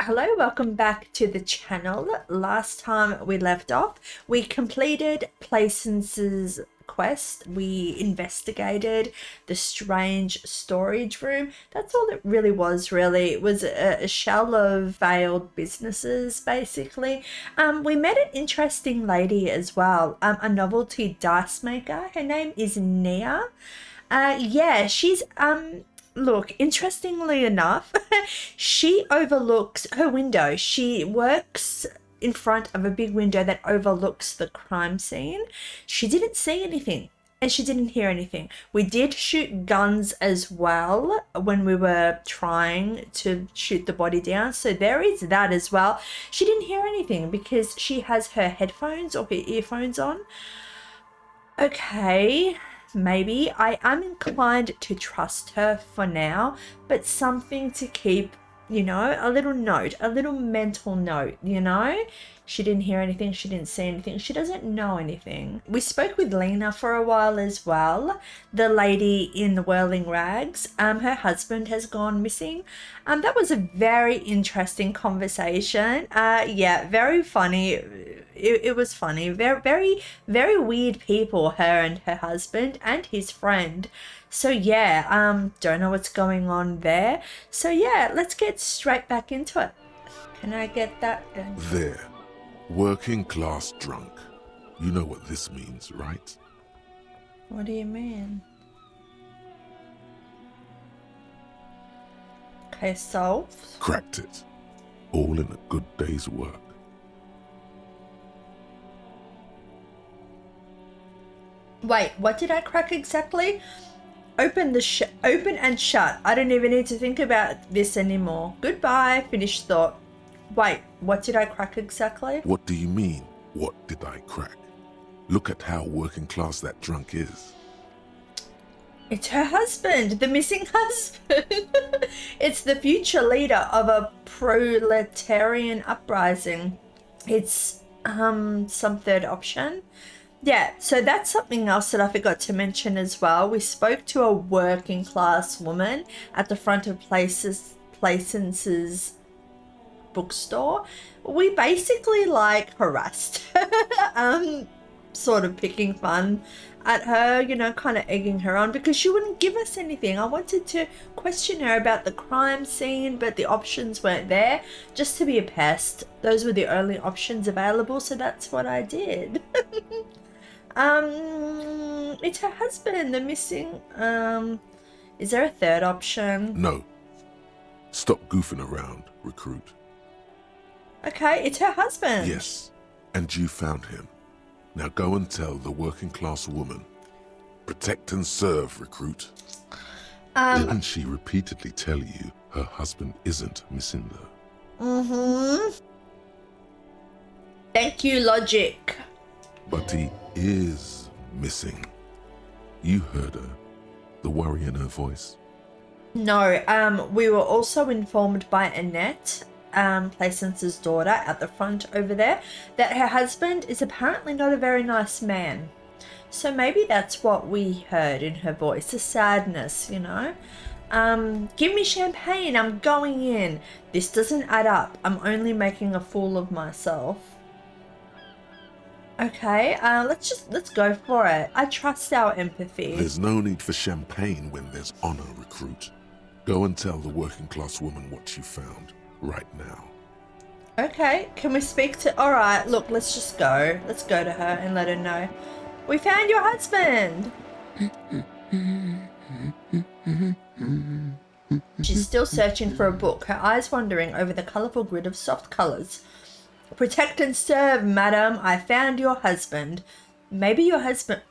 Hello, welcome back to the channel. Last time we left off, we completed Placence's quest. We investigated the strange storage room. That's all it really was, really. It was a shell of failed businesses, basically. We met an interesting lady as well, a novelty dice maker. Her name is Nia. Yeah, she's look, interestingly enough, she overlooks her window. She works in front of a big window that overlooks the crime scene. She didn't see anything and she didn't hear anything. We did shoot guns as well when we were trying to shoot the body down. So there is that as well. She didn't hear anything because she has her headphones or her earphones on. Okay. Maybe I am inclined to trust her for now, but something to keep, you know, a little note, a little mental note, you know. She didn't hear anything, she didn't see anything, she doesn't know anything. We spoke with Lena for a while as well, the lady in the whirling rags. Her husband has gone missing. That was a very interesting conversation. Yeah, very funny. It was funny. Very weird people, her and her husband and his friend. So yeah, don't know what's going on there. So yeah, let's get straight back into it. Can I get that? There, working class drunk. You know what this means, right? What do you mean? Okay, solved. Cracked it. All in a good day's work. Wait, what did I crack exactly? Open and shut. I don't even need to think about this anymore. Goodbye. Finished thought. Wait, what did I crack exactly? What do you mean, what did I crack? Look at how working class that drunk is. It's her husband, the missing husband. It's the future leader of a proletarian uprising. It's some third option. Yeah, so that's something else that I forgot to mention as well. We spoke to a working class woman at the front of Placence's bookstore. We basically like harassed her, sort of picking fun at her, you know, kind of egging her on because she wouldn't give us anything. I wanted to question her about the crime scene, but the options weren't there. Just to be a pest. Those were the only options available, so that's what I did. It's her husband, the missing. Is there a third option? No. Stop goofing around, recruit. Okay, it's her husband. Yes, and you found him. Now go and tell the working class woman. Protect and serve, recruit. Didn't she repeatedly tell you her husband isn't missing though? Mm-hmm. Thank you, logic. But he is missing. You heard her. The worry in her voice. No, we were also informed by Annette, Placence's daughter at the front over there, that her husband is apparently not a very nice man. So maybe that's what we heard in her voice, the sadness, you know. Give me champagne, I'm going in. This doesn't add up. I'm only making a fool of myself. Okay, let's go for it. I trust our empathy. There's no need for champagne when there's honor, recruit. Go and tell the working class woman what you found right now. Okay, can we speak to... All right, look, let's just go. Let's go to her and let her know. We found your husband. She's still searching for a book, her eyes wandering over the colourful grid of soft colours. Protect and serve, madam. I found your husband. Maybe your husband...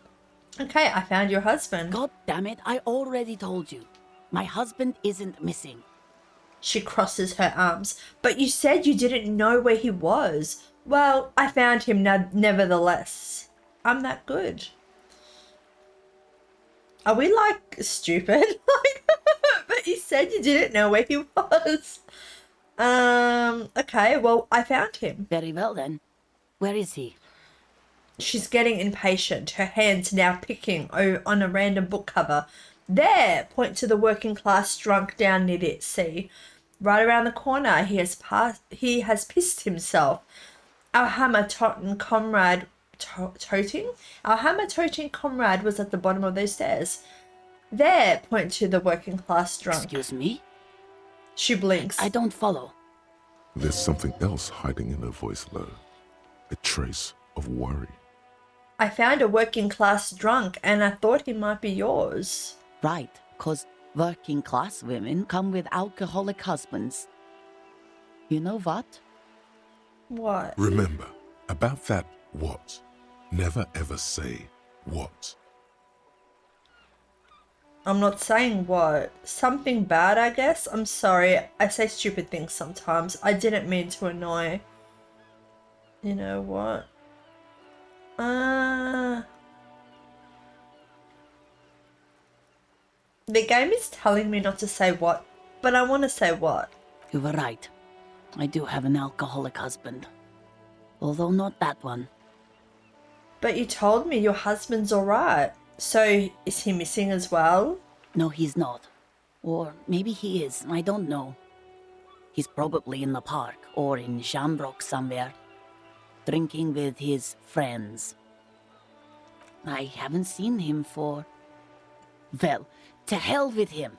Okay, I found your husband. God damn it, I already told you. My husband isn't missing. She crosses her arms. But you said you didn't know where he was. Well, I found him nevertheless. I'm that good. Are we like stupid? But you said you didn't know where he was. Okay, well, I found him. Very well then. Where is he? She's getting impatient, her hands now picking on a random book cover. There! Point to the working class drunk down near it, see? Right around the corner, he has pissed himself. Our hammer-toting comrade... toting? Our hammer-toting comrade was at the bottom of those stairs. There, point to the working-class drunk. Excuse me? She blinks. I don't follow. There's something else hiding in her voice low. A trace of worry. I found a working-class drunk, and I thought he might be yours. Right, 'cause working class women come with alcoholic husbands. You know what? What? Remember, about that what. Never ever say what. I'm not saying what. Something bad, I guess? I'm sorry. I say stupid things sometimes. I didn't mean to annoy. You know what? The game is telling me not to say what, but I want to say what. You were right. I do have an alcoholic husband. Although not that one. But you told me your husband's alright. So, is he missing as well? No, he's not. Or maybe he is, I don't know. He's probably in the park or in Shamrock somewhere, drinking with his friends. I haven't seen him for... Well, to hell with him.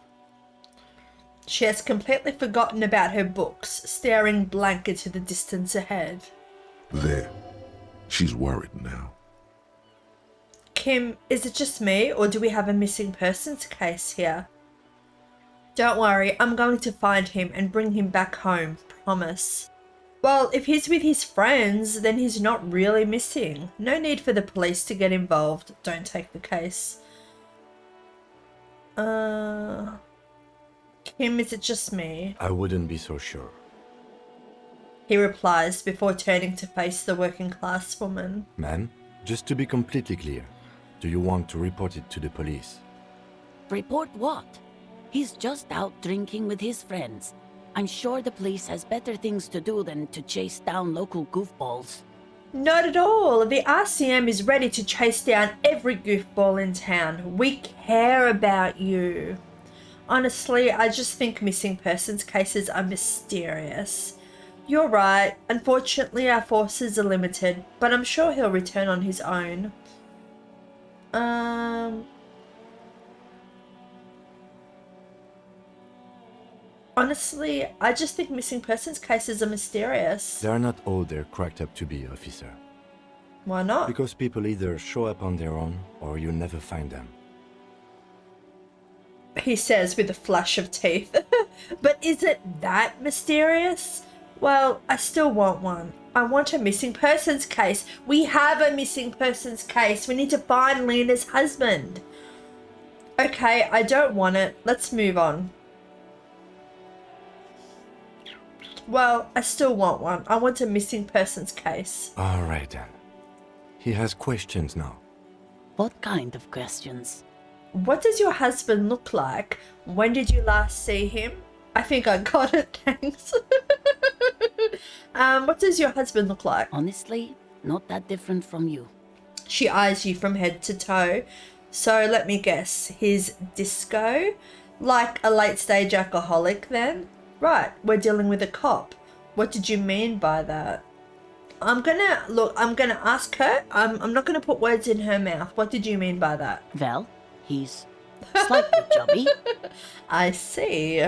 She has completely forgotten about her books, staring blank into the distance ahead. There. She's worried now. Kim, is it just me, or do we have a missing persons case here? Don't worry, I'm going to find him and bring him back home, promise. Well, if he's with his friends, then he's not really missing. No need for the police to get involved. Don't take the case. Kim, is it just me? I wouldn't be so sure. He replies before turning to face the working class woman. Ma'am, just to be completely clear, do you want to report it to the police? Report what? He's just out drinking with his friends. I'm sure the police has better things to do than to chase down local goofballs. Not at all. The RCM is ready to chase down every goofball in town. We care about you. Honestly, I just think missing persons cases are mysterious. You're right. Unfortunately, our forces are limited, but I'm sure he'll return on his own. Honestly, I just think missing persons cases are mysterious. They are not all they're cracked up to be, officer. Why not? Because people either show up on their own, or you never find them. He says with a flash of teeth. But is it that mysterious? Well, I still want one. I want a missing persons case. We have a missing persons case. We need to find Lena's husband. Okay, I don't want it. Let's move on. Well, I still want one. I want a missing persons case. All right then. He has questions now. What kind of questions? What does your husband look like? When did you last see him? I think I got it, thanks. What does your husband look like? Honestly, not that different from you. She eyes you from head to toe. So let me guess, he's disco? Like a late stage alcoholic then? Right, we're dealing with a cop. What did you mean by that? I'm gonna ask her. I'm not gonna put words in her mouth. What did you mean by that? Well, he's slightly chubby. I see.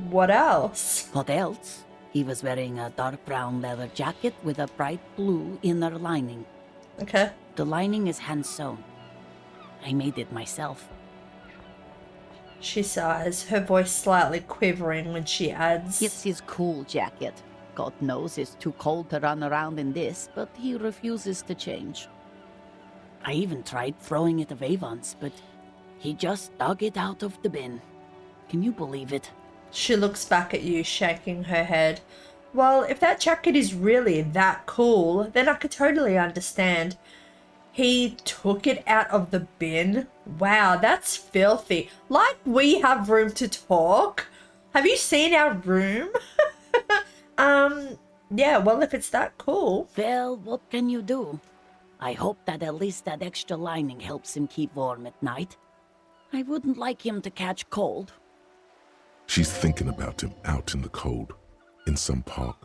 What else? What else? He was wearing a dark brown leather jacket with a bright blue inner lining. Okay. The lining is hand-sewn. I made it myself. She sighs, her voice slightly quivering when she adds, It's his cool jacket. God knows it's too cold to run around in this, but he refuses to change. I even tried throwing it away once, but he just dug it out of the bin. Can you believe it? She looks back at you, shaking her head. Well, if that jacket is really that cool, then I could totally understand. He took it out of the bin? Wow, that's filthy. Like we have room to talk. Have you seen our room? Yeah, well, if it's that cool. Well, what can you do? I hope that at least that extra lining helps him keep warm at night. I wouldn't like him to catch cold. She's thinking about him out in the cold, in some park,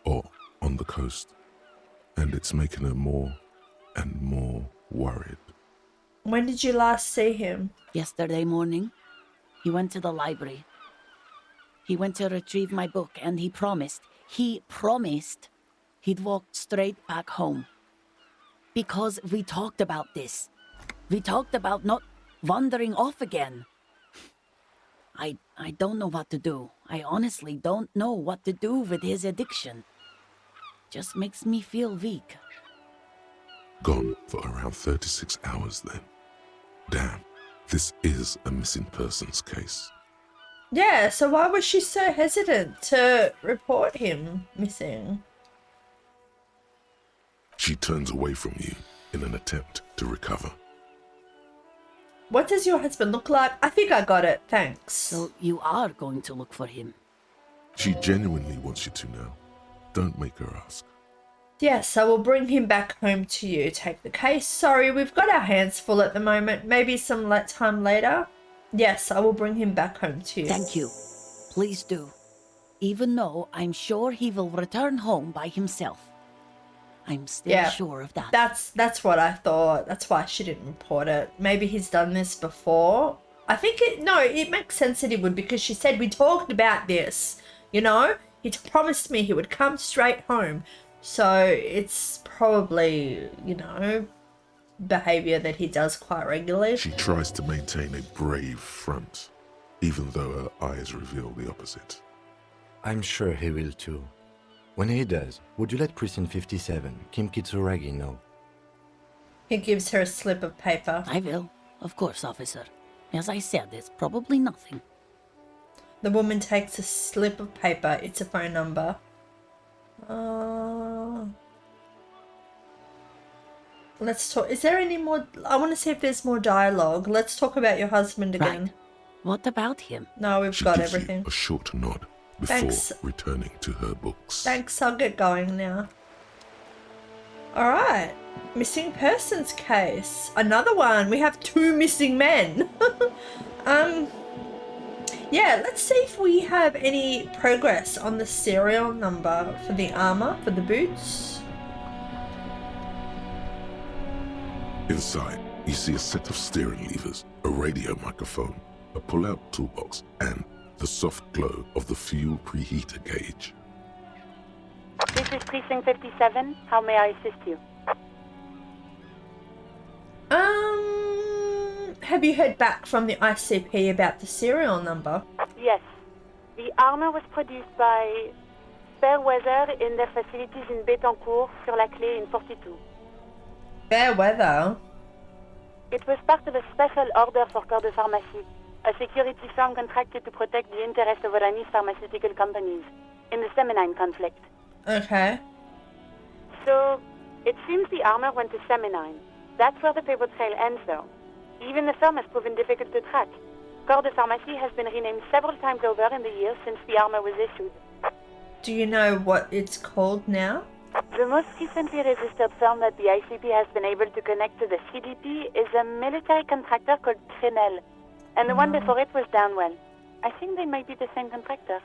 or on the coast. And it's making her more and more worried. When did you last see him? Yesterday morning, he went to the library. He went to retrieve my book, and he promised he'd walk straight back home. Because we talked about this. We talked about not wandering off again. I don't know what to do. I honestly don't know what to do with his addiction. Just makes me feel weak. Gone for around 36 hours then. Damn, this is a missing persons case. Yeah, so why was she so hesitant to report him missing? She turns away from you in an attempt to recover. What does your husband look like? I think I got it, thanks. So you are going to look for him? She genuinely wants you to now. Don't make her ask. Yes, I will bring him back home to you. Take the case. Sorry, we've got our hands full at the moment. Maybe some time later. Yes, I will bring him back home to you. Thank you. Please do. Even though I'm sure he will return home by himself. I'm still sure of that. That's what I thought. That's why she didn't report it. Maybe he's done this before. I think it makes sense that he would, because she said we talked about this. You know, he promised me he would come straight home. So it's probably, behavior that he does quite regularly. She tries to maintain a brave front, even though her eyes reveal the opposite. I'm sure he will too. When he does, would you let Precinct 57, Kim Kitsuragi, know? He gives her a slip of paper. I will. Of course, officer. As I said, it's probably nothing. The woman takes a slip of paper. It's a phone number. Let's talk. Is there any more? I want to see if there's more dialogue. Let's talk about your husband again. Right. What about him? No, we've She got gives everything. you a short nod before Thanks. returning to her books. Thanks, I'll get going now. Alright. Missing persons case. Another one. We have 2 missing men. Yeah, let's see if we have any progress on the serial number for the armor, for the boots. Inside, you see a set of steering levers, a radio microphone, a pull-out toolbox, and the soft glow of the fuel preheater gauge. This is Precinct 57. How may I assist you? Have you heard back from the ICP about the serial number? Yes. The armor was produced by Fairweather in their facilities in Bétancourt, sur la Clé in 42. Fair weather. It was part of a special order for Corps de Pharmacie, a security firm contracted to protect the interests of Oranese pharmaceutical companies in the Semenine conflict. Okay. So, it seems the armor went to Semenine. That's where the paper trail ends, though. Even the firm has proven difficult to track. Corps de Pharmacie has been renamed several times over in the years since the armor was issued. Do you know what it's called now? The most recently registered firm that the ICP has been able to connect to the CDP is a military contractor called Trinel, and the one before it was Downwell. I think they might be the same contractor.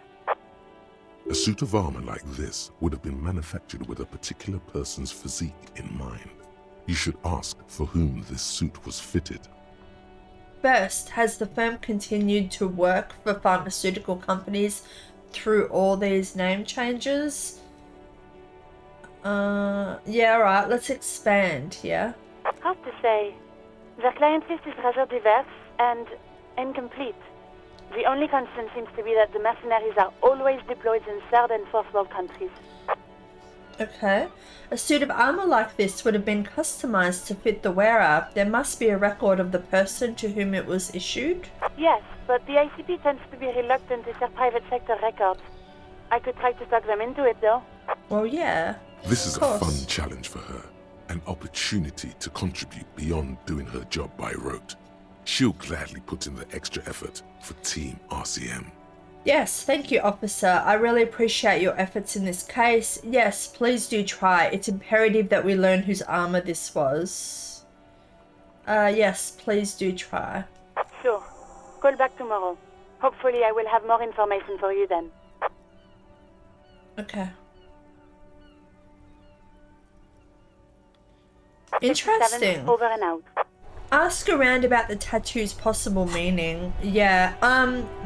A suit of armor like this would have been manufactured with a particular person's physique in mind. You should ask for whom this suit was fitted. First, has the firm continued to work for pharmaceutical companies through all these name changes? Yeah, right, let's expand, yeah? Hard to say. Their client list is rather diverse and incomplete. The only constant seems to be that the mercenaries are always deployed in third and fourth world countries. Okay. A suit of armor like this would have been customized to fit the wearer. There must be a record of the person to whom it was issued. Yes, but the ICP tends to be reluctant to share private sector records. I could try to talk them into it, though. Well, yeah. This is Of a course. fun challenge for her, an opportunity to contribute beyond doing her job by rote. She'll gladly put in the extra effort for Team RCM. Yes, thank you, officer. I really appreciate your efforts in this case. Yes, please do try. It's imperative that we learn whose armor this was. Yes, please do try. Sure. Call back tomorrow. Hopefully I will have more information for you then. Okay. 57, Interesting. over and out. Ask around about the tattoo's possible meaning. Yeah,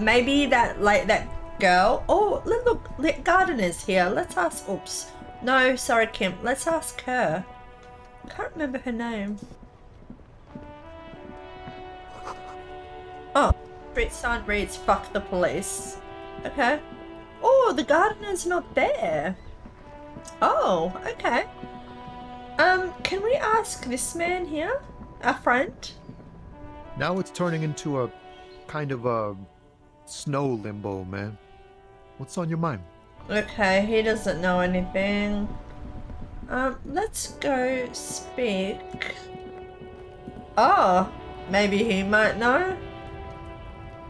maybe that, like, that girl. Oh, look, Gardener's here. Let's ask, oops. No, sorry, Kim. Let's ask her. I can't remember her name. Oh, street sign reads, fuck the police. Okay. Oh, the Gardener's not there. Oh, okay. Can we ask this man here? Our friend? Now it's turning into a kind of a snow limbo, man. What's on your mind? Okay, he doesn't know anything. Let's go speak. Oh, maybe he might know.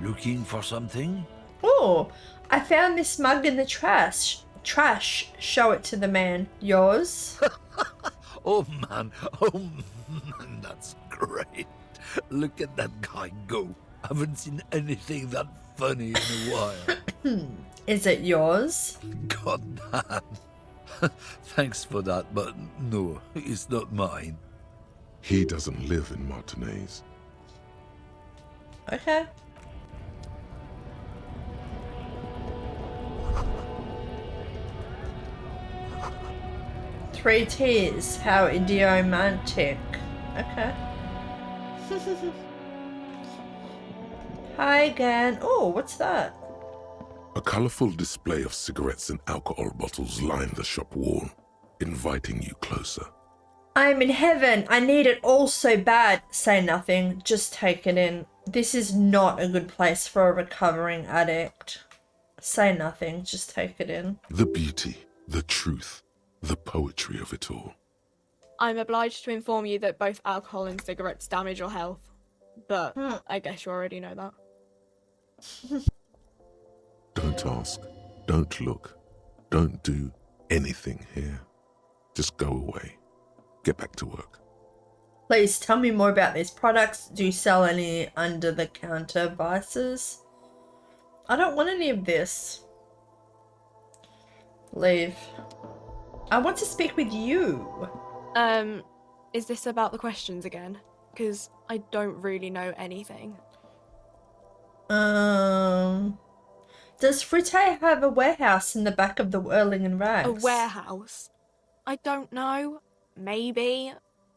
Looking for something? Oh, I found this mug in the trash. Show it to the man. Yours? Oh man, that's great. Look at that guy go. Haven't seen anything that funny in a while. Is it yours? God damn. Thanks for that, but no, it's not mine. He doesn't live in Martinaise. Okay. Three tears. How idiomatic. Okay. Hi again. Oh, what's that? A colourful display of cigarettes and alcohol bottles line the shop wall, inviting you closer. I'm in heaven. I need it all so bad. Say nothing. Just take it in. This is not a good place for a recovering addict. Say nothing. Just take it in. The beauty, the truth, the poetry of it all. I'm obliged to inform you that both alcohol and cigarettes damage your health. But I guess you already know that. Don't ask, don't look, don't do anything here. Just go away. Get back to work. Please tell me more about these products. Do you sell any under-the-counter vices? I don't want any of this. Leave. I want to speak with you. Is this about the questions again? Because I don't really know anything. Does Fritte have a warehouse in the back of the Whirling and Rags? A warehouse? I don't know. Maybe.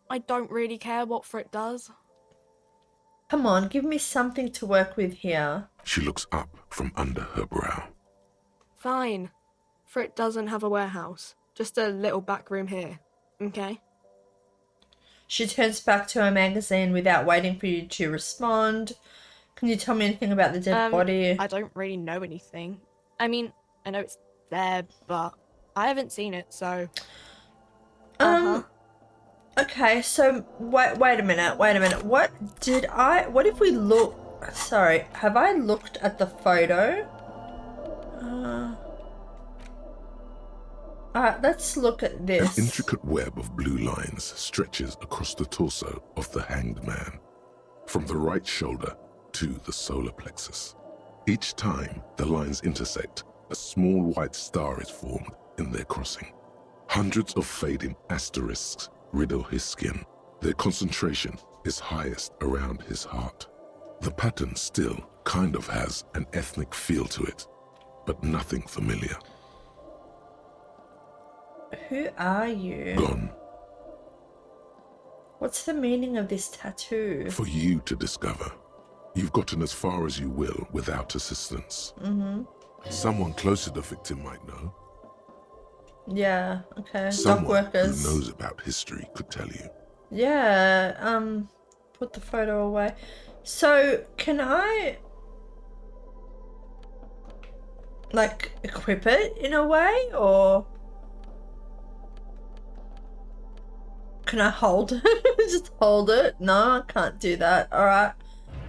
I don't really care what Frit does. Come on, give me something to work with here. She looks up from under her brow. Fine. Frit doesn't have a warehouse. Just a little back room here. Okay? She turns back to her magazine without waiting for you to respond. Can you tell me anything about the dead body? I don't really know anything. I mean, I know it's there, but I haven't seen it, so... Okay, so wait a minute. What if we look... Sorry, have I looked at the photo? Alright, let's look at this. An intricate web of blue lines stretches across the torso of the hanged man, from the right shoulder to the solar plexus. Each time the lines intersect, a small white star is formed in their crossing. Hundreds of fading asterisks riddle his skin. Their concentration is highest around his heart. The pattern still kind of has an ethnic feel to it, but nothing familiar. Who are you? Gone. What's the meaning of this tattoo? For you to discover. You've gotten as far as you will without assistance. Someone close to the victim might know. Yeah, okay. Dock Someone workers. who knows about history could tell you. Yeah, put the photo away. So, can I, like, equip it in a way, or can I hold it? Just hold it? No, I can't do that. Alright.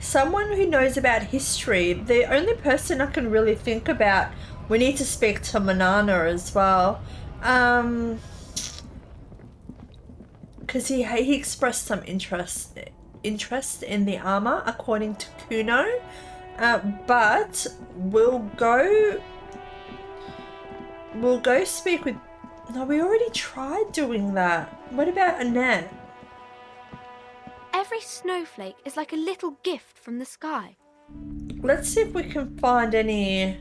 Someone who knows about history. The only person I can really think about, we need to speak to Manana as well. Because he expressed some interest in the armor, according to Cuno. But we'll go speak with... No, we already tried doing that. What about Annette? Every snowflake is like a little gift from the sky. Let's see if we can find any...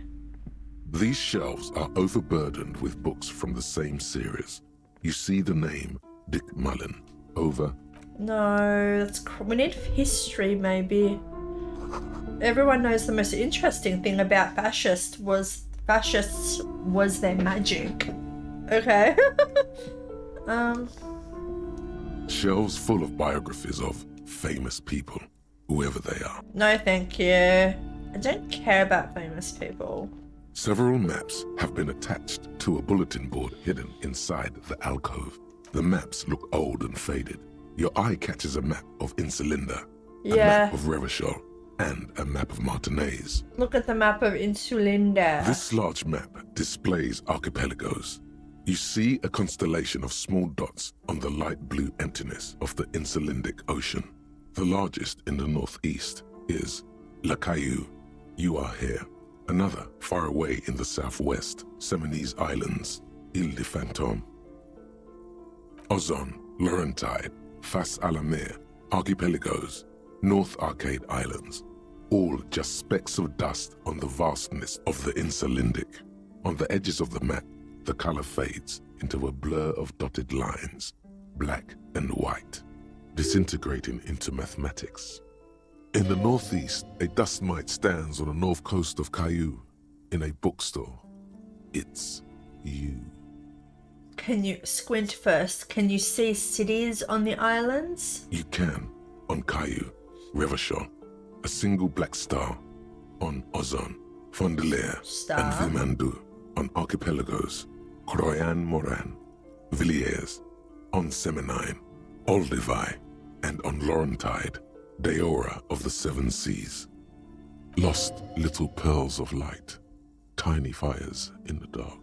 These shelves are overburdened with books from the same series. You see the name Dick Mullen over... No, we need history, maybe. Everyone knows the most interesting thing about fascists was their magic. Okay. Shelves full of biographies of famous people, whoever they are. No, thank you. I don't care about famous people. Several maps have been attached to a bulletin board hidden inside the alcove. The maps look old and faded. Your eye catches a map of Insulinda, a map of Revachol, and a map of Martinaise. Look at the map of Insulinda. This large map displays archipelagos. You see a constellation of small dots on the light blue emptiness of the Insulindic Ocean. The largest in the northeast is La Caillou. You are here. Another far away in the southwest, Seminese Islands, Ile de Fantôme. Ozon, Laurentide, Fas à la Mer, Archipelagos, North Arcade Islands, all just specks of dust on the vastness of the Insulindic. On the edges of the map, the color fades into a blur of dotted lines, black and white, disintegrating into mathematics. In the northeast, a dust mite stands on the north coast of Caillou in a bookstore. It's you. Can you squint first? Can you see cities on the islands? You can. On Caillou, Revachol, a single black star. On Ozon, Fondelier, and Vilmandu. On archipelagos, Croyan Moran, Villiers. On Seminine, Olduvai, and on Laurentide, Deora of the Seven Seas. Lost little pearls of light, tiny fires in the dark.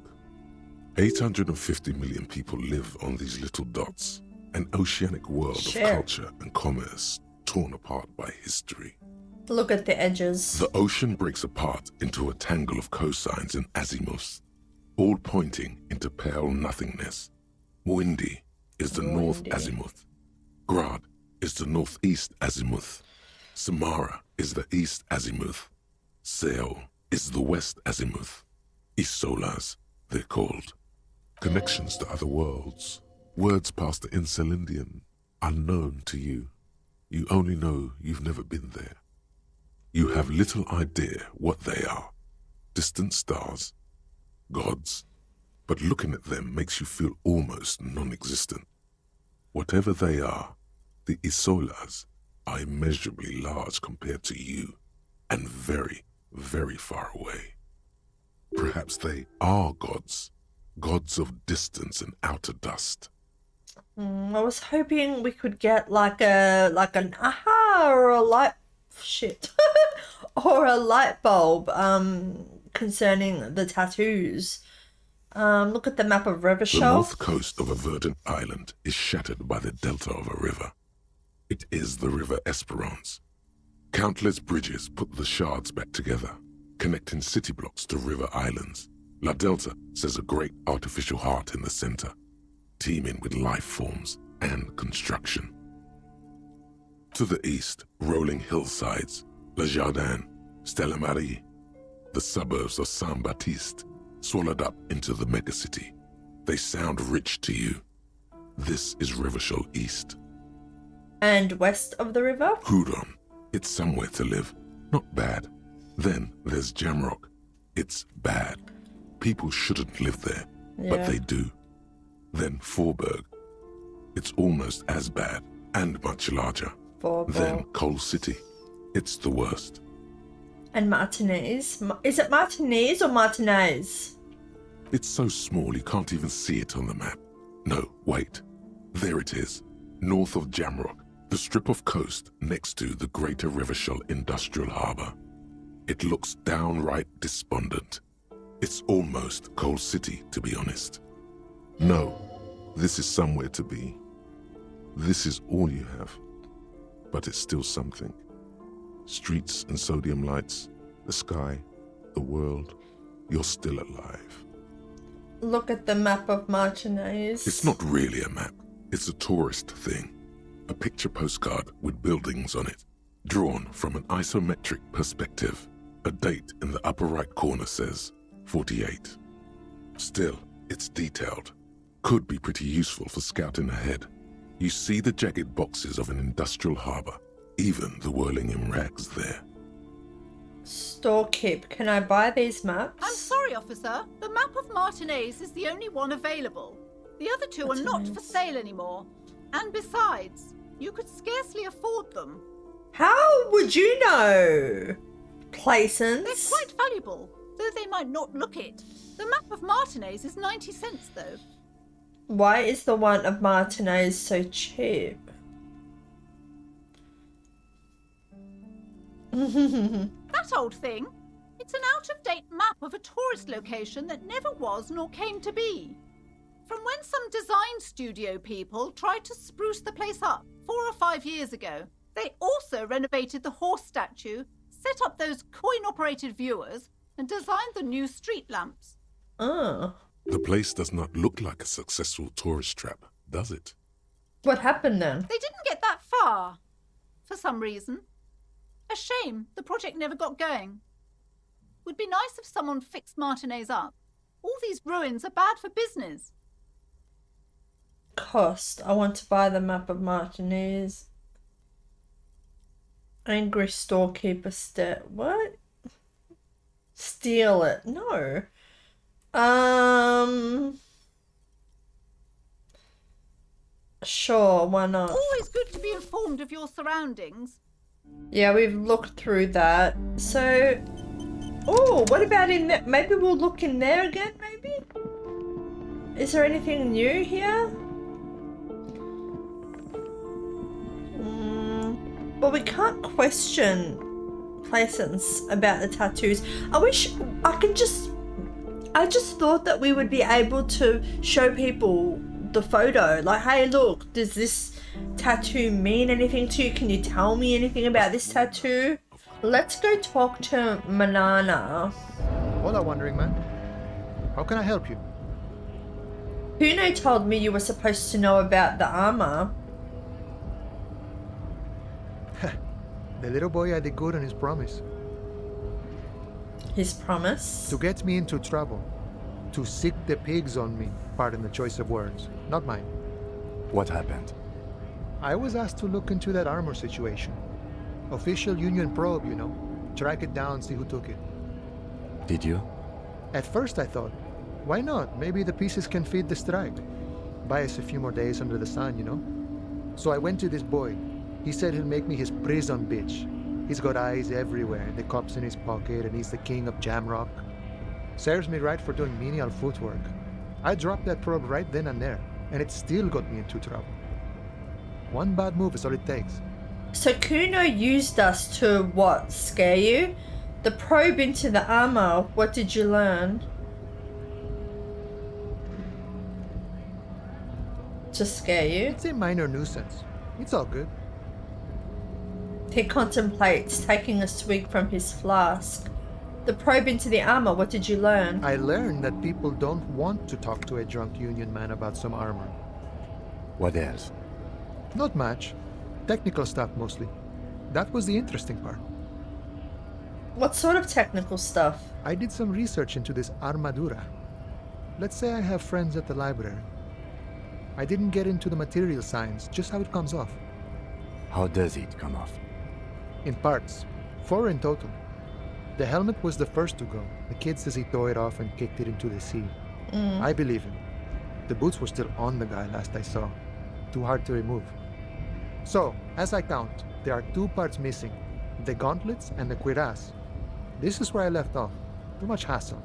850 million people live on these little dots, an oceanic world of culture and commerce torn apart by history. Look at the edges. The ocean breaks apart into a tangle of cosines and azimuths, all pointing into pale nothingness. Windy is the north azimuth. Grad is the northeast azimuth. Samara is the east azimuth. Seol is the west azimuth. Isolas, they're called. Connections to other worlds. Words past the Insulindian, unknown to you. You only know you've never been there. You have little idea what they are. Distant stars, gods, but looking at them makes you feel almost non-existent. Whatever they are, the Isolas are immeasurably large compared to you, and very, very far away. Perhaps they are gods, gods of distance and outer dust. I was hoping we could get like an aha or a light or a light bulb concerning the tattoos. Look at the map of Revachol. The north coast of a verdant island is shattered by the delta of a river. It is the River Esperance. Countless bridges put the shards back together, connecting city blocks to river islands. La Delta says a great artificial heart in the center, teeming with life forms and construction. To the east, rolling hillsides, Le Jardin, Stella Marie, the suburbs of Saint-Baptiste, swallowed up into the megacity. They sound rich to you. This is Revachol East. And west of the river? Hudon. It's somewhere to live. Not bad. Then there's Jamrock. It's bad. People shouldn't live there, but they do. Then Forburg. It's almost as bad and much larger. Then Coal City. It's the worst. And Martinaise. Is it Martinaise or Martinaise? It's so small you can't even see it on the map. No, wait. There it is. North of Jamrock. The strip of coast next to the Greater Revachol Industrial Harbour. It looks downright despondent. It's almost Coal City, to be honest. No, this is somewhere to be. This is all you have. But it's still something. Streets and sodium lights, the sky, the world, you're still alive. Look at the map of Martinaise. It's not really a map. It's a tourist thing. A picture postcard with buildings on it, drawn from an isometric perspective. A date in the upper right corner says 48. Still, it's detailed. Could be pretty useful for scouting ahead. You see the jagged boxes of an industrial harbour, even the whirling in rags there. Storekeep, can I buy these maps? I'm sorry, officer. The map of Martinaise is the only one available. The other two are not for sale anymore. And besides, you could scarcely afford them. How would you know? Plaisance? They're quite valuable, though they might not look it. The map of Martinaise is 90 cents, though. Why is the one of Martinaise so cheap? That old thing. It's an out-of-date map of a tourist location that never was nor came to be. From when some design studio people tried to spruce the place up 4 or 5 years ago. They also renovated the horse statue, set up those coin-operated viewers, and designed the new street lamps. Oh. The place does not look like a successful tourist trap, does it? What happened then? They didn't get that far, for some reason. A shame the project never got going. Would be nice if someone fixed Martinaise up. All these ruins are bad for business. Cost. I want to buy the map of Martinaise. Angry storekeeper What? Steal it. No. Sure, why not? Always good to be informed of your surroundings. Yeah, we've looked through that. So, oh, what about in there? Maybe we'll look in there again, maybe? Is there anything new here? Well, we can't question Plaisance about the tattoos. I just thought that we would be able to show people the photo. Like, hey, look, does this tattoo mean anything to you? Can you tell me anything about this tattoo? Let's go talk to Manana. Hola, wandering man. How can I help you? Cuno told me you were supposed to know about the armor. The little boy had a good on his promise. His promise? To get me into trouble. To sick the pigs on me. Pardon the choice of words. Not mine. What happened? I was asked to look into that armor situation. Official Union probe, you know. Track it down, see who took it. Did you? At first I thought, why not? Maybe the pieces can feed the strike. Buy us a few more days under the sun, you know? So I went to this boy. He said he'll make me his prison bitch. He's got eyes everywhere, the cops in his pocket, and he's the king of Jamrock. Serves me right for doing menial footwork. I dropped that probe right then and there, and it still got me into trouble. One bad move is all it takes. So Cuno used us to, what, scare you? The probe into the armor, what did you learn? To scare you? It's a minor nuisance. It's all good. He contemplates taking a swig from his flask. The probe into the armor, what did you learn? I learned that people don't want to talk to a drunk Union man about some armor. What else? Not much. Technical stuff mostly. That was the interesting part. What sort of technical stuff? I did some research into this armadura. Let's say I have friends at the library. I didn't get into the material science, just how it comes off. How does it come off? In parts. 4 in total. The helmet was the first to go. The kid says he tore it off and kicked it into the sea. I believe him. The boots were still on the guy last I saw. Too hard to remove. So, as I count, there are 2 parts missing. The gauntlets and the cuirass. This is where I left off. Too much hassle.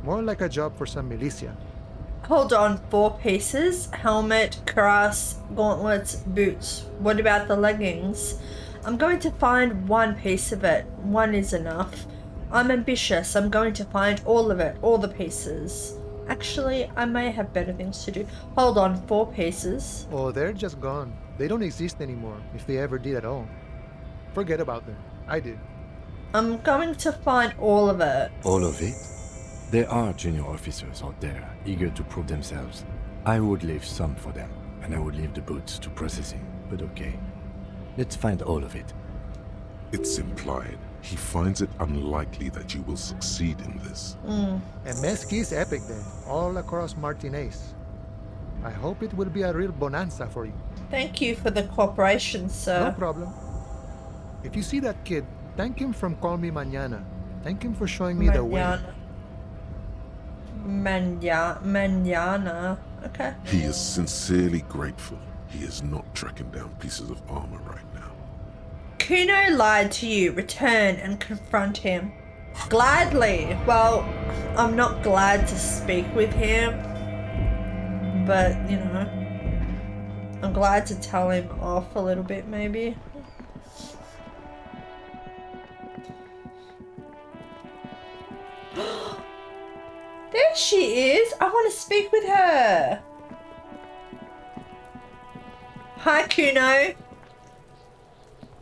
More like a job for some militia. Hold on, 4 pieces? Helmet, cuirass, gauntlets, boots. What about the leggings? I'm going to find 1 piece of it. 1 is enough. I'm ambitious. I'm going to find all of it, all the pieces. Actually, I may have better things to do. Hold on, 4 pieces. Oh, they're just gone. They don't exist anymore, if they ever did at all. Forget about them. I did. I'm going to find all of it. All of it? There are junior officers out there eager to prove themselves. I would leave some for them, and I would leave the boots to processing, but okay. Let's find all of it. It's implied. He finds it unlikely that you will succeed in this. And Mesquite is epic then, all across Martinaise. I hope it will be a real bonanza for you. Thank you for the cooperation, sir. No problem. If you see that kid, thank him from Call Me Mañana. Thank him for showing me the way. Mañana. Okay. He is sincerely grateful. He is not tracking down pieces of armor right now. Cuno lied to you. Return and confront him. Gladly. Well, I'm not glad to speak with him. But, you know, I'm glad to tell him off a little bit, maybe. There she is. I want to speak with her. Hi, Cuno.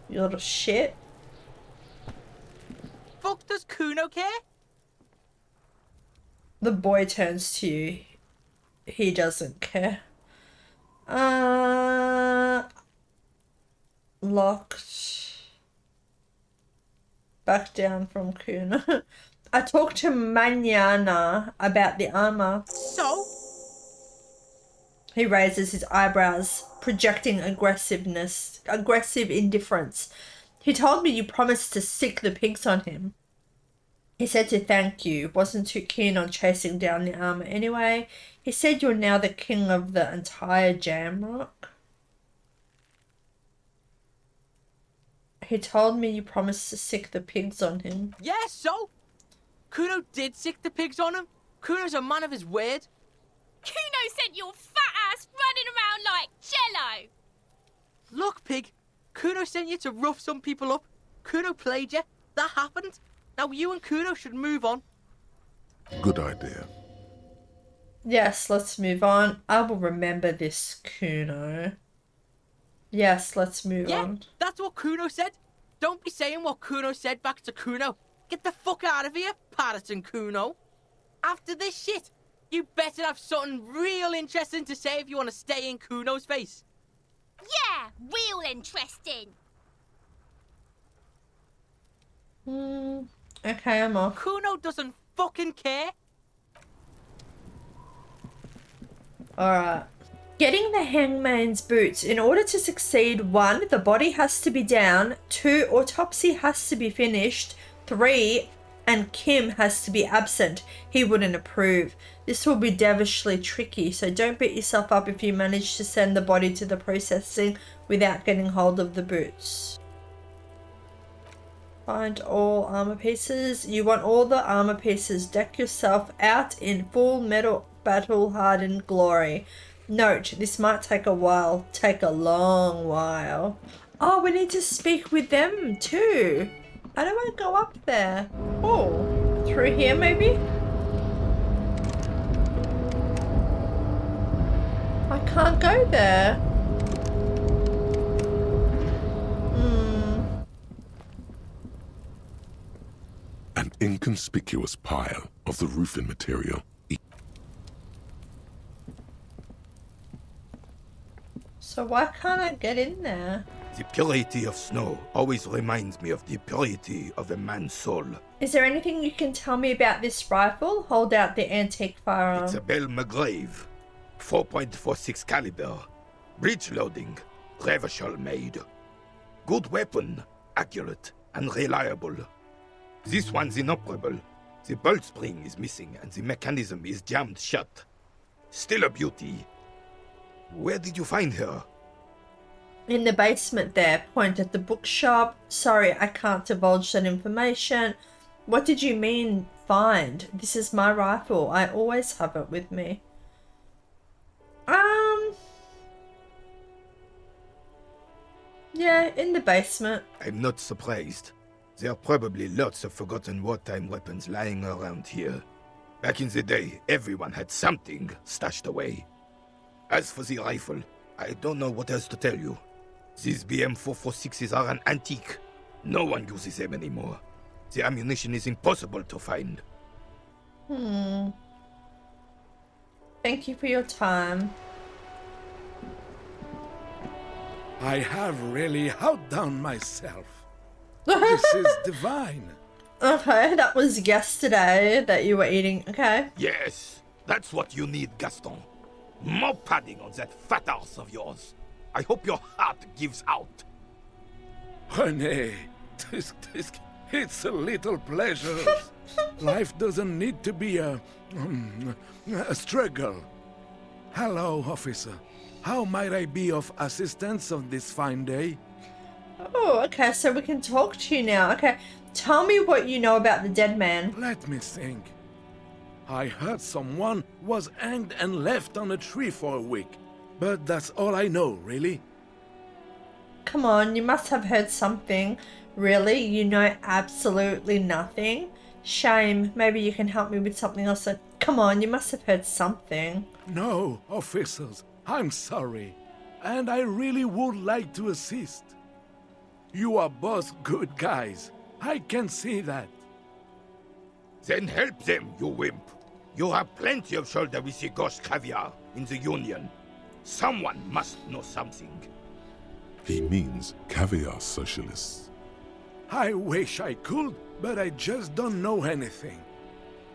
You little shit. Fuck does Cuno care? The boy turns to you. He doesn't care. Locked. Back down from Cuno. I talked to Mañana about the armor. So? He raises his eyebrows, projecting aggressive indifference. He told me you promised to sick the pigs on him. He said to thank you, wasn't too keen on chasing down the armor anyway. He said you're now the king of the entire Jamrock. He told me you promised to sick the pigs on him. Yeah, so? Cuno did sick the pigs on him. Cuno's a man of his word. Cuno sent your fat ass running around like jello. Look, pig. Cuno sent you to rough some people up. Cuno played you. That happened. Now you and Cuno should move on. Good idea. Yes, let's move on. I will remember this, Cuno. Yes, let's move on. That's what Cuno said. Don't be saying what Cuno said back to Cuno. Get the fuck out of here, Patterson Cuno. After this shit, you better have something real interesting to say if you want to stay in Cuno's face. Yeah, real interesting. Okay, I'm off. Cuno doesn't fucking care. Alright. Getting the hangman's boots. In order to succeed, 1, the body has to be down. 2, autopsy has to be finished. 3, and Kim has to be absent. He wouldn't approve. This will be devilishly tricky, so don't beat yourself up if you manage to send the body to the processing without getting hold of the boots. Find all armor pieces. You want all the armor pieces. Deck yourself out in full metal battle-hardened glory. Note, this might take a while. Take a long while. Oh, we need to speak with them too. How do I go up there? Oh, through here maybe? I can't go there. An inconspicuous pile of the roofing material. So why can't I get in there? The purity of snow always reminds me of the purity of a man's soul. Is there anything you can tell me about this rifle? Hold out the antique firearm. It's a Bell McGrave, 4.46 caliber, breech loading, Revachol made. Good weapon, accurate and reliable. This one's inoperable. The bolt spring is missing and the mechanism is jammed shut. Still a beauty. Where did you find her? In the basement there. Point at the bookshop. Sorry, I can't divulge that information. What did you mean, find? This is my rifle. I always have it with me. Yeah, in the basement. I'm not surprised. There are probably lots of forgotten wartime weapons lying around here. Back in the day, everyone had something stashed away. As for the rifle, I don't know what else to tell you. These BM-446s are an antique. No one uses them anymore. The ammunition is impossible to find. Thank you for your time. I have really outdone myself. This is divine. Okay, that was yesterday that you were eating. Okay. Yes, that's what you need, Gaston. More padding on that fat ass of yours. I hope your heart gives out. Rene, it's a little pleasure. Life doesn't need to be a struggle. Hello, officer. How might I be of assistance on this fine day? Oh, okay, so we can talk to you now. Okay, tell me what you know about the dead man. Let me think. I heard someone was hanged and left on a tree for a week. But that's all I know, really. Come on, you must have heard something. Really? You know absolutely nothing? Shame. Maybe you can help me with something else. Come on, you must have heard something. No, officers, I'm sorry. And I really would like to assist. You are both good guys. I can see that. Then help them, you wimp. You have plenty of shoulder with the ghost caviar in the Union. Someone must know something. He means caviar socialists. I wish I could, but I just don't know anything.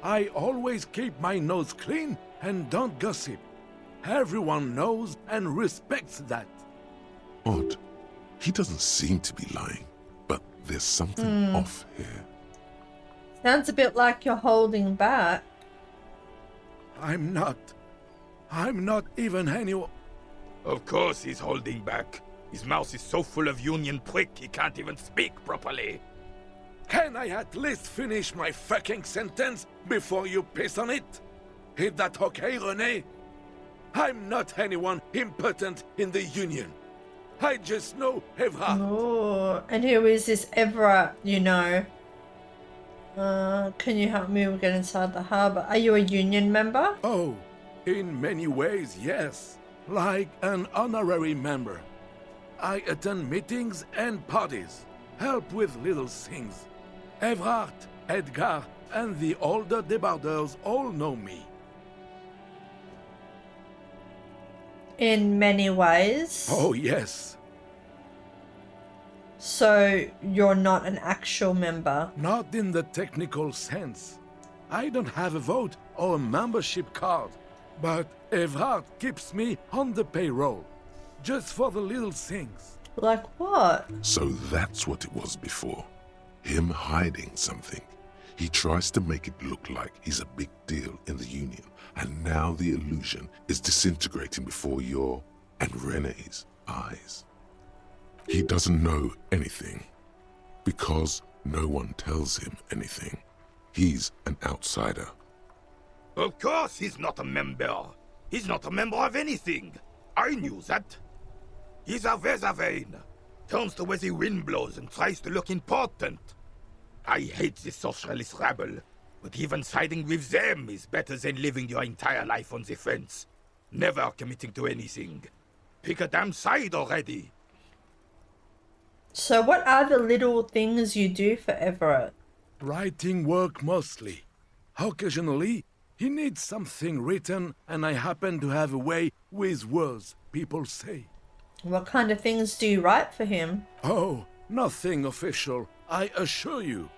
I always keep my nose clean and don't gossip. Everyone knows and respects that. Odd. He doesn't seem to be lying, but there's something off here. Sounds a bit like you're holding back. I'm not even anyone. Of course he's holding back. His mouth is so full of Union prick he can't even speak properly. Can I at least finish my fucking sentence before you piss on it? Is that okay, Rene? I'm not anyone important in the Union. I just know Evrard. Oh, and who is this Everett, you know? Can you help me get inside the harbor? Are you a Union member? Oh, in many ways, yes. Like an honorary member. I attend meetings and parties, help with little things. Evrard, Edgar, and the older debarders all know me. In many ways? Oh, yes. So, you're not an actual member? Not in the technical sense. I don't have a vote or a membership card, but Evrard keeps me on the payroll, just for the little things. Like what? So that's what it was before. Him hiding something. He tries to make it look like he's a big deal in the Union, and now the illusion is disintegrating before your and Rene's eyes. He doesn't know anything, because no one tells him anything. He's an outsider. Of course he's not a member. He's not a member of anything. I knew that. He's a Weservein. Turns the way the wind blows and tries to look important. I hate this socialist rabble, but even siding with them is better than living your entire life on the fence. Never committing to anything. Pick a damn side already. So what are the little things you do for Everett? Writing work mostly. Occasionally, he needs something written, and I happen to have a way with words, people say. What kind of things do you write for him? Oh, nothing official, I assure you.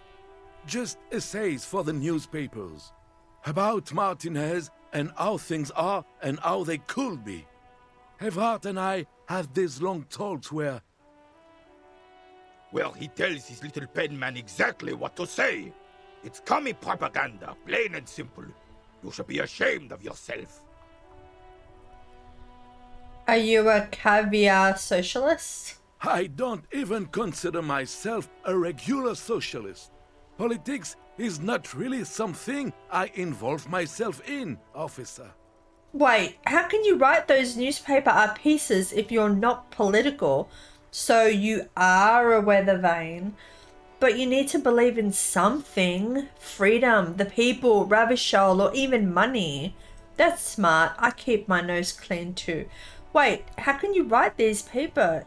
Just essays for the newspapers. About Martinaise and how things are and how they could be. Evrard and I have these long talks where... Well, he tells his little pen man exactly what to say. It's commie propaganda, plain and simple. You should be ashamed of yourself. Are you a caviar socialist? I don't even consider myself a regular socialist. Politics is not really something I involve myself in, officer. Wait, how can you write those newspaper pieces if you're not political? So you are a weather vane, but you need to believe in something. Freedom, the people, Revachol, or even money. That's smart. I keep my nose clean too. Wait, how can you write these newspaper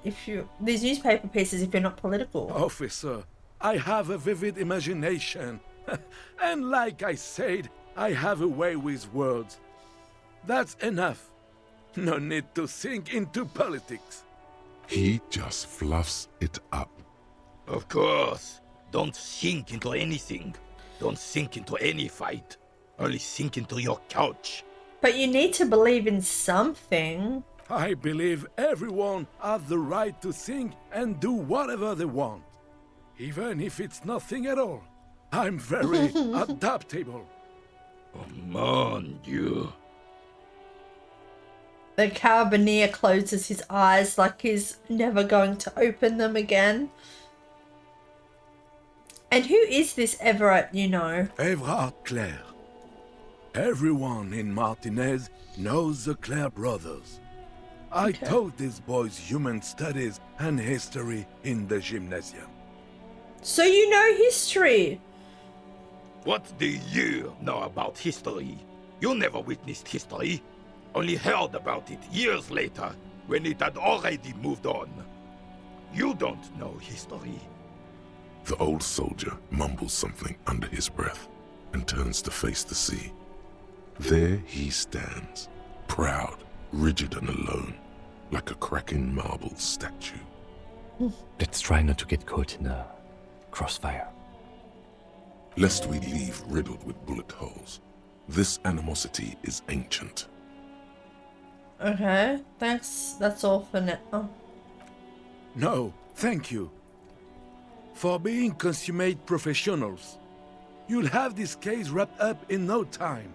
pieces if you're not political? Officer, I have a vivid imagination. And like I said, I have a way with words. That's enough. No need to sink into politics. He just fluffs it up. Of course. Don't sink into anything. Don't sink into any fight. Only sink into your couch. But you need to believe in something. I believe everyone has the right to think and do whatever they want. Even if it's nothing at all. I'm very adaptable. Oh, mon Dieu. The carabiner closes his eyes like he's never going to open them again. And who is this Everett, you know? Everard Clare. Everyone in Martinaise knows the Clare brothers. I taught these boys human studies and history in the gymnasium. So you know history? What do you know about history? You never witnessed history. Only heard about it years later, when it had already moved on. You don't know history. The old soldier mumbles something under his breath and turns to face the sea. There he stands, proud, rigid and alone, like a cracking marble statue. Let's try not to get caught in a crossfire. Lest we leave riddled with bullet holes. This animosity is ancient. Okay, thanks. That's all for now. No, thank you. For being consummate professionals. You'll have this case wrapped up in no time.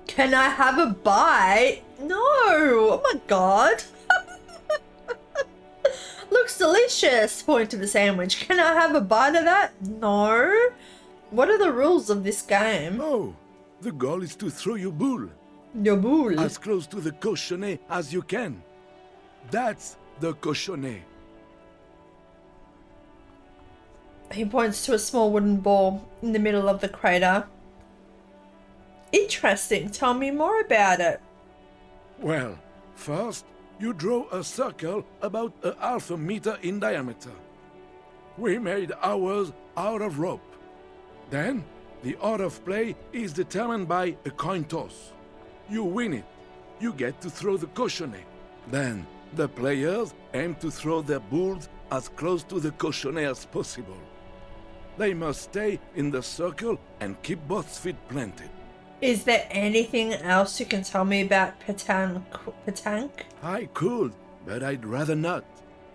Can I have a bite? No! Oh my god! Looks delicious! Point to the sandwich. Can I have a bite of that? No! What are the rules of this game? Oh, the goal is to throw your bull. Your bull? As close to the cochonnet as you can. That's the cochonnet. He points to a small wooden ball in the middle of the crater. Interesting. Tell me more about it. Well, first, you draw a circle about a half a meter in diameter. We made ours out of rope. Then, the order of play is determined by a coin toss. You win it. You get to throw the cochonnet. Then, the players aim to throw their bulls as close to the cochonnet as possible. They must stay in the circle and keep both feet planted. Is there anything else you can tell me about petanque? I could, but I'd rather not.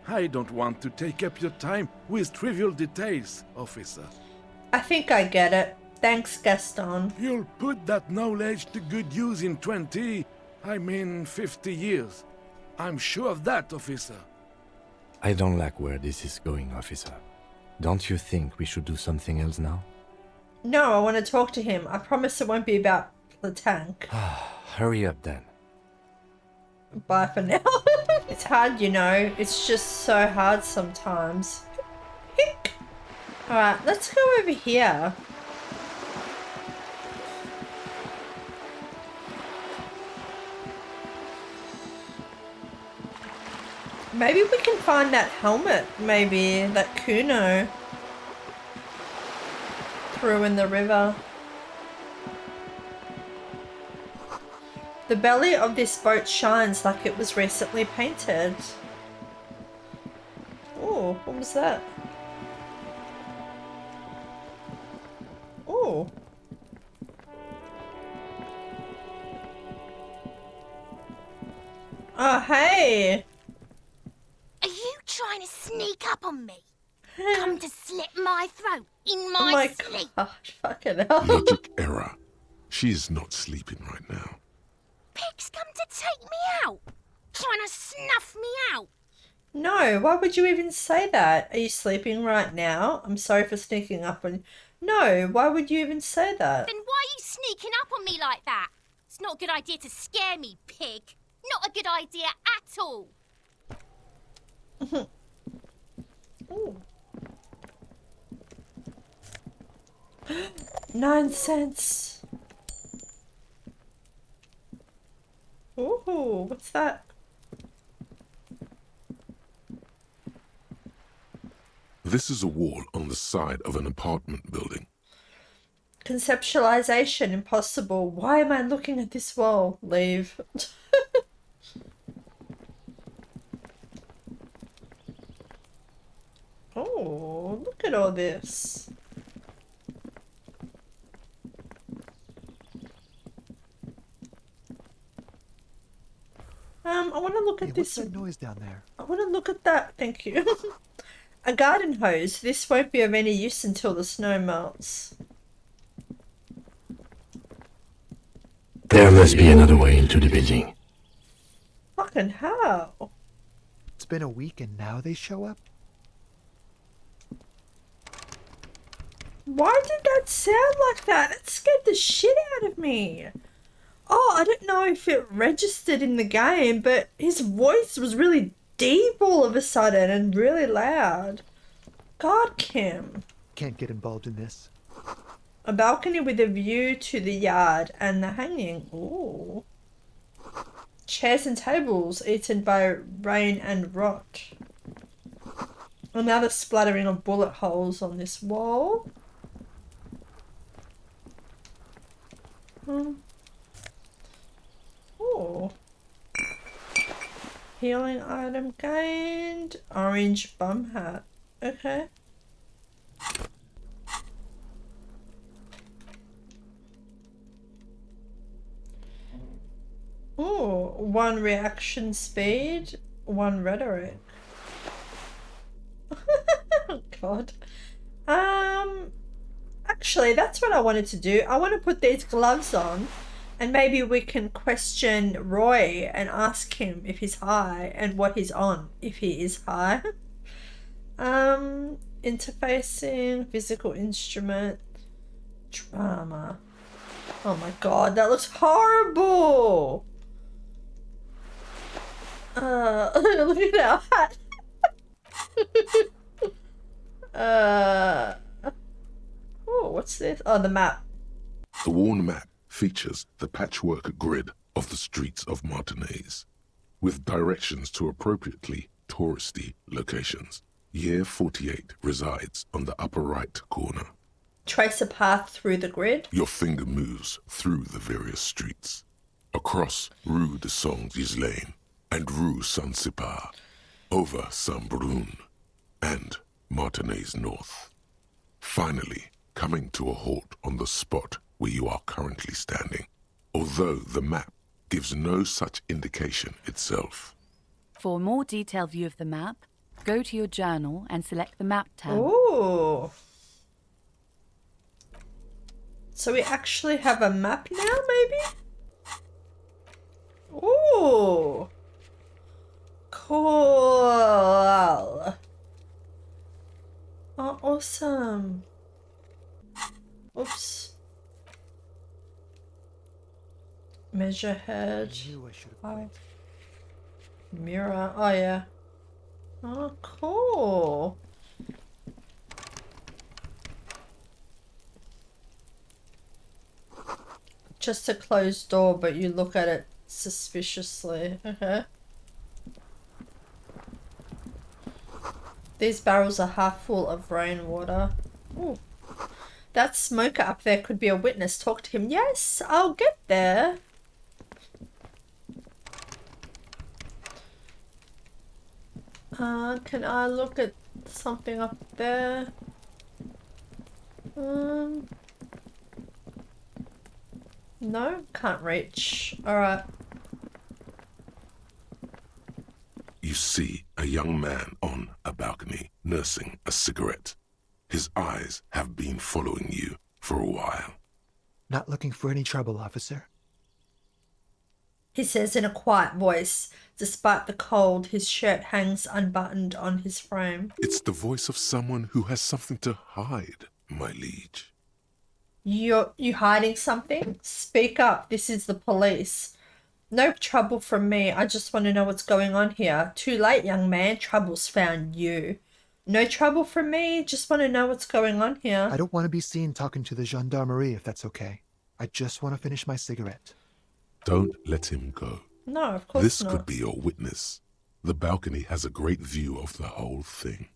I don't want to take up your time with trivial details, officer. I think I get it. Thanks, Gaston. You'll put that knowledge to good use in 50 years. I'm sure of that, officer. I don't like where this is going, officer. Don't you think we should do something else now? No, I want to talk to him. I promise it won't be about petanque. Hurry up then. Bye for now. It's hard, you know. It's just so hard sometimes. Alright, let's go over here. Maybe we can find that helmet, maybe, that Cuno threw in the river. The belly of this boat shines like it was recently painted. Oh, what was that? Oh. Oh, hey. Are you trying to sneak up on me? Come to slit my throat in my, Oh my sleep? gosh, fucking hell. Logic error. She is not sleeping right now. Pig's come to take me out. Trying to snuff me out. No, why would you even say that? Are you sleeping right now? I'm sorry for sneaking up on you. No, why would you even say that? Then why are you sneaking up on me like that? It's not a good idea to scare me, pig. Not a good idea at all. Ooh. 9 cents. Ooh, what's that? This is a wall on the side of an apartment building. Conceptualization impossible. Why am I looking at this wall? Leave. Oh, look at all this. I want to look at this. What's that noise down there? I want to look at that. Thank you. A garden hose. This won't be of any use until the snow melts. There must be another way into the building. Fucking hell. It's been a week and now they show up? Why did that sound like that? That scared the shit out of me. Oh, I don't know if it registered in the game, but his voice was really deep all of a sudden and really loud. God, Kim. Can't get involved in this. A balcony with a view to the yard and the hanging. Ooh. Chairs and tables eaten by rain and rot. Another splattering of bullet holes on this wall. Oh. Healing item gained. Orange bum hat. Okay. Oh, 1 reaction speed, 1 rhetoric. Oh God. Actually, that's what I wanted to do. I want to put these gloves on and maybe we can question Roy and ask him if he's high and what he's on if he is high. Interfacing, physical instrument, drama. Oh my God, that looks horrible. Look at our hat. Oh, what's this? Oh, the map. The worn map features the patchwork grid of the streets of Martinaise, with directions to appropriately touristy locations. Year 48 resides on the upper right corner. Trace a path through the grid. Your finger moves through the various streets, across Rue de Saint-Ghislain and Rue Saint-Sipar, over Saint-Brun and Martinaise North. Finally, coming to a halt on the spot where you are currently standing, although the map gives no such indication itself. For a more detailed view of the map, go to your journal and select the map tab. Ooh. So we actually have a map now, maybe? Ooh. Cool. Oh, awesome. Oops. Measure head. Oh. Mirror. Oh, yeah. Oh, cool. Just a closed door, but you look at it suspiciously. Okay. These barrels are half full of rainwater. Ooh. That smoker up there could be a witness. Talk to him. Yes, I'll get there. Can I look at something up there? No, can't reach. Alright. You see a young man on a balcony nursing a cigarette. His eyes have been following you for a while. Not looking for any trouble, officer. He says in a quiet voice. Despite the cold, his shirt hangs unbuttoned on his frame. It's the voice of someone who has something to hide, my liege. You hiding something? Speak up. This is the police. No trouble from me. I just want to know what's going on here. Too late, young man. Trouble's found you. No trouble from me. Just want to know what's going on here. I don't want to be seen talking to the gendarmerie, if that's okay. I just want to finish my cigarette. Don't let him go. No, of course This not. could be your witness. The balcony has a great view of the whole thing.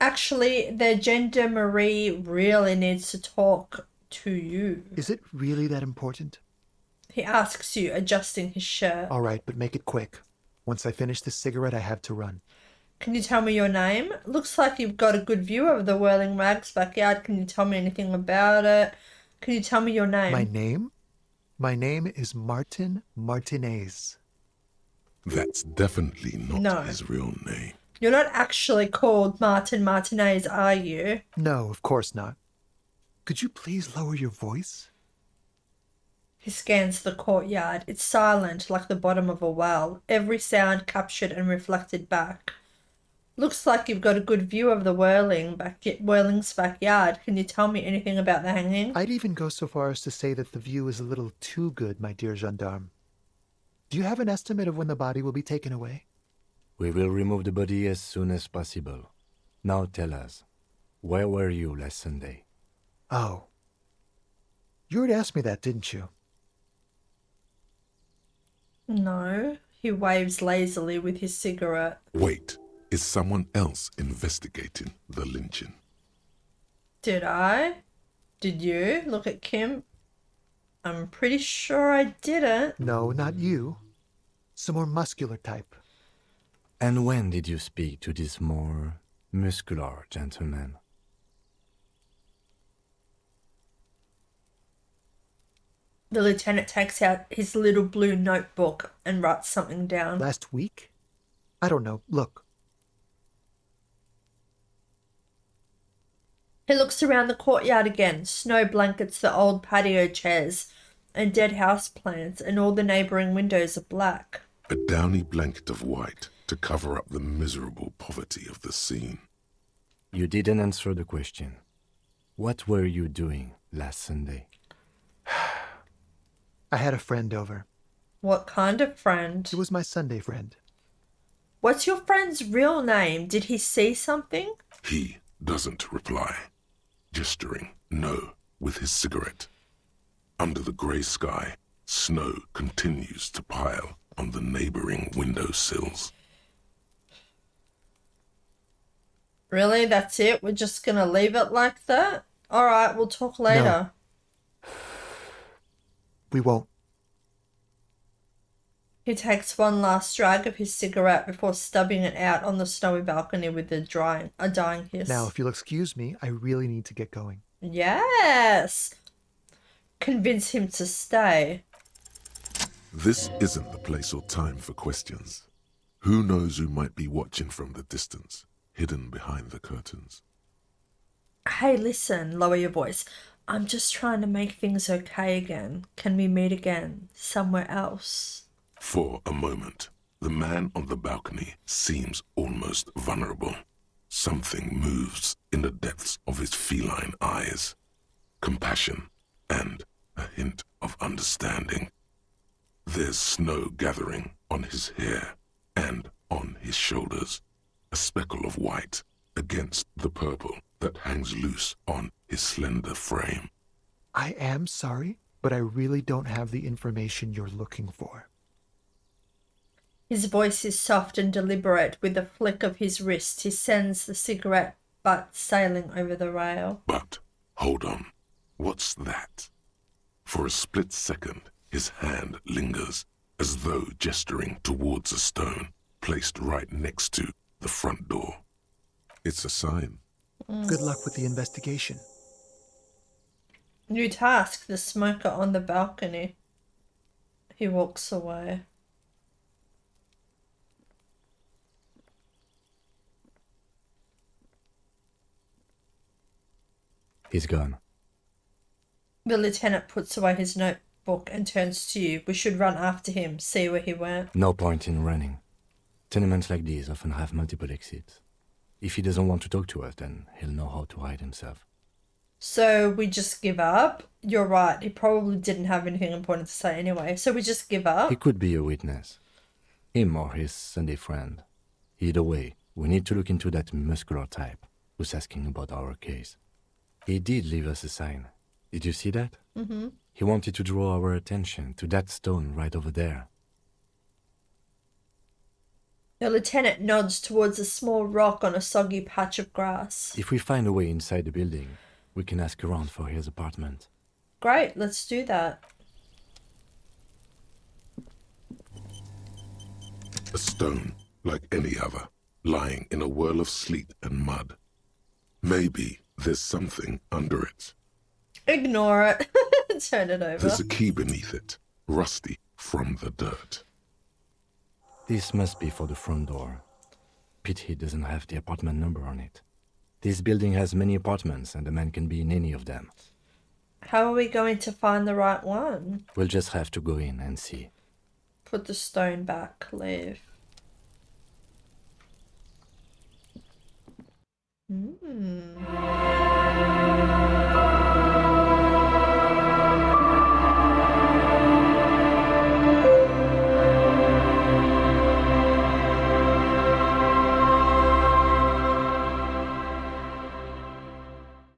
Actually, the gendarmerie really needs to talk to you. Is it really that important? He asks you, adjusting his shirt. All right, but make it quick. Once I finish this cigarette, I have to run. Can you tell me your name? Looks like you've got a good view of the Whirling Rags backyard. Can you tell me anything about it? Can you tell me your name? My name? My name is Martinaise. That's definitely not his real name. You're not actually called Martinaise, are you? No, of course not. Could you please lower your voice? He scans the courtyard. It's silent, like the bottom of a well. Every sound captured and reflected back. Looks like you've got a good view of the Whirling's backyard. Can you tell me anything about the hanging? I'd even go so far as to say that the view is a little too good, my dear gendarme. Do you have an estimate of when the body will be taken away? We will remove the body as soon as possible. Now tell us, where were you last Sunday? Oh. You already asked me that, didn't you? No. He waves lazily with his cigarette. Wait, is someone else investigating the lynching? Did I? Did you? Look at Kim. I'm pretty sure I didn't. No, not you. Some more muscular type. And when did you speak to this more muscular gentleman? The lieutenant takes out his little blue notebook and writes something down. Last week? I don't know. Look. He looks around the courtyard again. Snow blankets the old patio chairs and dead house plants, and all the neighbouring windows are black. A downy blanket of white to cover up the miserable poverty of the scene. You didn't answer the question. What were you doing last Sunday? I had a friend over. What kind of friend? It was my Sunday friend. What's your friend's real name? Did he see something? He doesn't reply, gesturing no with his cigarette. Under the grey sky, snow continues to pile on the neighbouring windowsills. Really? That's it? We're just gonna leave it like that? Alright, we'll talk later. No. We won't. He takes one last drag of his cigarette before stubbing it out on the snowy balcony with a dying hiss. Now, if you'll excuse me, I really need to get going. Yes! Convince him to stay. This isn't the place or time for questions. Who knows who might be watching from the distance, hidden behind the curtains? Hey, listen, lower your voice. I'm just trying to make things okay again. Can we meet again somewhere else? For a moment, the man on the balcony seems almost vulnerable. Something moves in the depths of his feline eyes. Compassion and a hint of understanding. There's snow gathering on his hair and on his shoulders. A speckle of white against the purple that hangs loose on his slender frame. I am sorry, but I really don't have the information you're looking for. His voice is soft and deliberate. With a flick of his wrist, he sends the cigarette butt sailing over the rail. But, hold on, what's that? For a split second, his hand lingers, as though gesturing towards a stone placed right next to the front door. It's a sign. Good luck with the investigation. New task, the smoker on the balcony. He walks away. He's gone. The lieutenant puts away his notebook and turns to you. We should run after him, see where he went. No point in running. Tenements like these often have multiple exits. If he doesn't want to talk to us, then he'll know how to hide himself. So we just give up? You're right, he probably didn't have anything important to say anyway. So we just give up? He could be a witness. Him or his Sunday friend. Either way, we need to look into that muscular type who's asking about our case. He did leave us a sign. Did you see that? Mm-hmm. He wanted to draw our attention to that stone right over there. The lieutenant nods towards a small rock on a soggy patch of grass. If we find a way inside the building, we can ask around for his apartment. Great, let's do that. A stone, like any other, lying in a whirl of sleet and mud. Maybe there's something under it. Ignore it. Turn it over. There's a key beneath it, rusty from the dirt. This must be for the front door. Pity it doesn't have the apartment number on it. This building has many apartments and the man can be in any of them. How are we going to find the right one? We'll just have to go in and see. Put the stone back, leave. Hmm.